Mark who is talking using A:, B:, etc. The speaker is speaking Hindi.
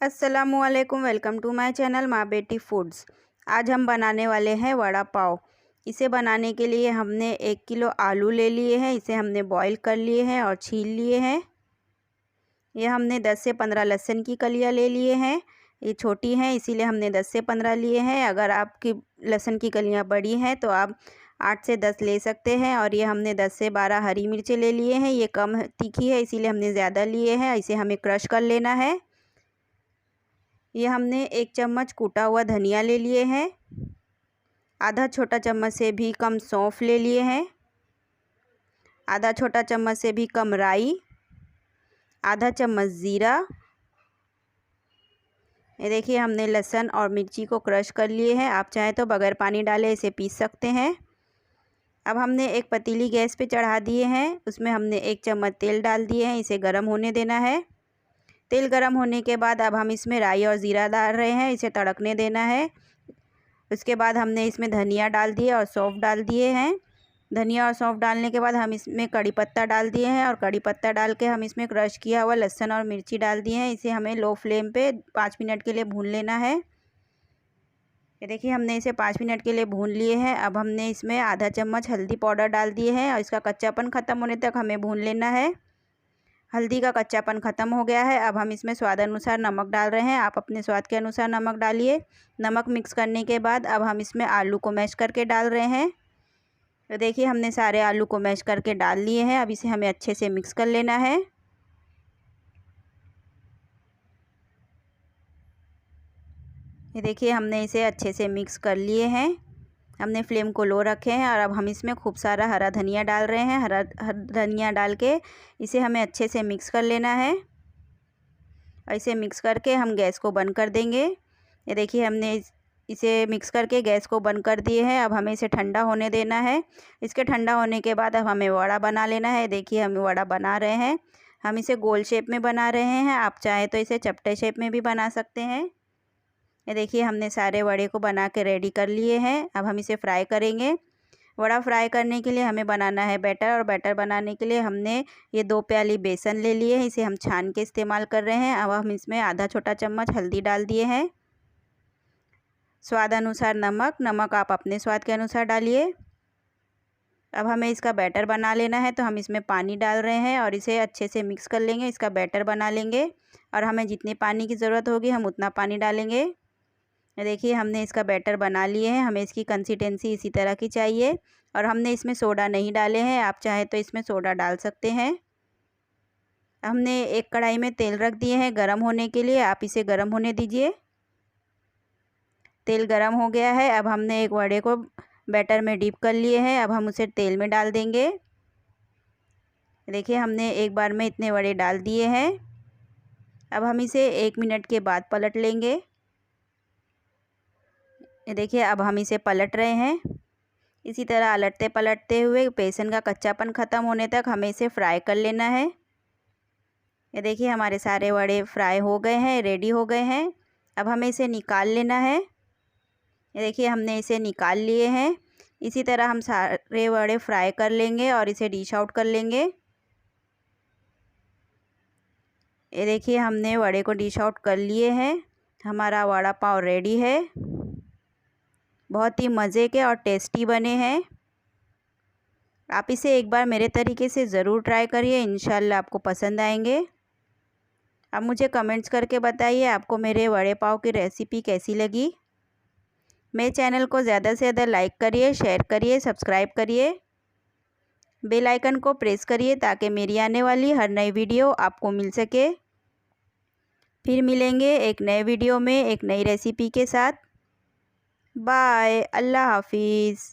A: अस्सलामुअलैकुम, वेलकम टू माय चैनल माँ बेटी फूड्स। आज हम बनाने वाले हैं वड़ा पाव। इसे बनाने के लिए हमने 1 किलो आलू ले लिए हैं। इसे हमने बॉईल कर लिए हैं और छील लिए हैं। ये हमने 10 से 15 लहसुन की कलियाँ ले लिए हैं। ये छोटी हैं इसीलिए हमने 10 से 15 लिए हैं। अगर आपकी लहसुन की कलियाँ बड़ी हैं तो आप 8 से 10 ले सकते हैं। और ये हमने 10 से 12 हरी मिर्चें ले लिए हैं। ये कम तीखी है इसीलिए हमने ज़्यादा लिए हैं। इसे हमें क्रश कर लेना है। ये हमने 1 चम्मच कूटा हुआ धनिया ले लिए हैं। आधा छोटा चम्मच से भी कम सौंफ ले लिए हैं। आधा छोटा चम्मच से भी कम राई। आधा चम्मच ज़ीरा। ये देखिए हमने लहसुन और मिर्ची को क्रश कर लिए हैं। आप चाहें तो बगैर पानी डाले इसे पीस सकते हैं। अब हमने एक पतीली गैस पे चढ़ा दिए हैं। उसमें हमने 1 चम्मच तेल डाल दिए हैं। इसे गर्म होने देना है। तेल गर्म होने के बाद अब हम इसमें राई और ज़ीरा डाल रहे हैं। इसे तड़कने देना है। उसके बाद हमने इसमें धनिया डाल दिए और सौंफ डाल दिए हैं। धनिया और सौंफ डालने के बाद हम इसमें कड़ी पत्ता डाल दिए हैं और कड़ी पत्ता डाल के हम इसमें क्रश किया हुआ लहसुन और मिर्ची डाल दिए हैं। इसे हमें लो फ्लेम पे 5 मिनट के लिए भून लेना है। ये देखिए हमने इसे 5 मिनट के लिए भून लिए हैं। अब हमने इसमें आधा चम्मच हल्दी पाउडर डाल दिए हैं और इसका कच्चापन ख़त्म होने तक हमें भून लेना है। हल्दी का कच्चापन ख़त्म हो गया है। अब हम इसमें स्वाद अनुसार नमक डाल रहे हैं। आप अपने स्वाद के अनुसार नमक डालिए। नमक मिक्स करने के बाद अब हम इसमें आलू को मैश करके डाल रहे हैं। तो देखिए हमने सारे आलू को मैश करके डाल लिए हैं। अब इसे हमें अच्छे से मिक्स कर लेना है। ये देखिए हमने इसे अच्छे से मिक्स कर लिए हैं। हमने फ्लेम को लो रखे हैं और अब हम इसमें खूब सारा हरा धनिया डाल रहे हैं। हरा धनिया डाल के इसे हमें अच्छे से मिक्स कर लेना है। और इसे मिक्स करके हम गैस को बंद कर देंगे। ये देखिए हमने इसे मिक्स करके गैस को बंद कर दिए हैं। अब हमें इसे ठंडा होने देना है। इसके ठंडा होने के बाद अब हमें वड़ा बना लेना है। देखिए हम वड़ा बना रहे हैं। हम इसे गोल शेप में बना रहे हैं। आप चाहें तो इसे चपटे शेप में भी बना सकते हैं। ये देखिए हमने सारे वड़े को बना के रेडी कर लिए हैं। अब हम इसे फ्राई करेंगे। वड़ा फ्राई करने के लिए हमें बनाना है बैटर, और बैटर बनाने के लिए हमने ये 2 प्याली बेसन ले लिए हैं। इसे हम छान के इस्तेमाल कर रहे हैं। अब हम इसमें आधा छोटा चम्मच हल्दी डाल दिए हैं। स्वाद अनुसार नमक आप अपने स्वाद के अनुसार डालिए। अब हमें इसका बैटर बना लेना है तो हम इसमें पानी डाल रहे हैं और इसे अच्छे से मिक्स कर लेंगे। इसका बैटर बना लेंगे और हमें जितनी पानी की ज़रूरत होगी हम उतना पानी डालेंगे। देखिए हमने इसका बैटर बना लिए हैं। हमें इसकी कंसिस्टेंसी इसी तरह की चाहिए और हमने इसमें सोडा नहीं डाले हैं। आप चाहे तो इसमें सोडा डाल सकते हैं। हमने एक कढ़ाई में तेल रख दिए हैं गरम होने के लिए। आप इसे गरम होने दीजिए। तेल गरम हो गया है। अब हमने एक वड़े को बैटर में डिप कर लिए हैं। अब हम उसे तेल में डाल देंगे। देखिए हमने एक बार में इतने वड़े डाल दिए हैं। अब हम इसे 1 मिनट के बाद पलट लेंगे। ये देखिए अब हम इसे पलट रहे हैं। इसी तरह पलटते पलटते हुए बेसन का कच्चापन ख़त्म होने तक हमें इसे फ्राई कर लेना है। ये देखिए हमारे सारे वड़े फ्राई हो गए हैं, रेडी हो गए हैं। अब हमें इसे निकाल लेना है। ये देखिए हमने इसे निकाल लिए हैं। इसी तरह हम सारे वड़े फ्राई कर लेंगे और इसे डिश आउट कर लेंगे। ये देखिए हमने वड़े को डिश आउट कर लिए हैं। हमारा वड़ा पाव रेडी है। बहुत ही मज़े के और टेस्टी बने हैं। आप इसे एक बार मेरे तरीके से ज़रूर ट्राई करिए। इंशाल्लाह आपको पसंद आएंगे। अब मुझे कमेंट्स करके बताइए आपको मेरे वड़े पाव की रेसिपी कैसी लगी। मेरे चैनल को ज़्यादा से ज़्यादा लाइक करिए, शेयर करिए, सब्सक्राइब करिए। बेल आइकन को प्रेस करिए ताकि मेरी आने वाली हर नई वीडियो आपको मिल सके। फिर मिलेंगे एक नए वीडियो में एक नई रेसिपी के साथ। बाय, अल्लाह हाफिज़।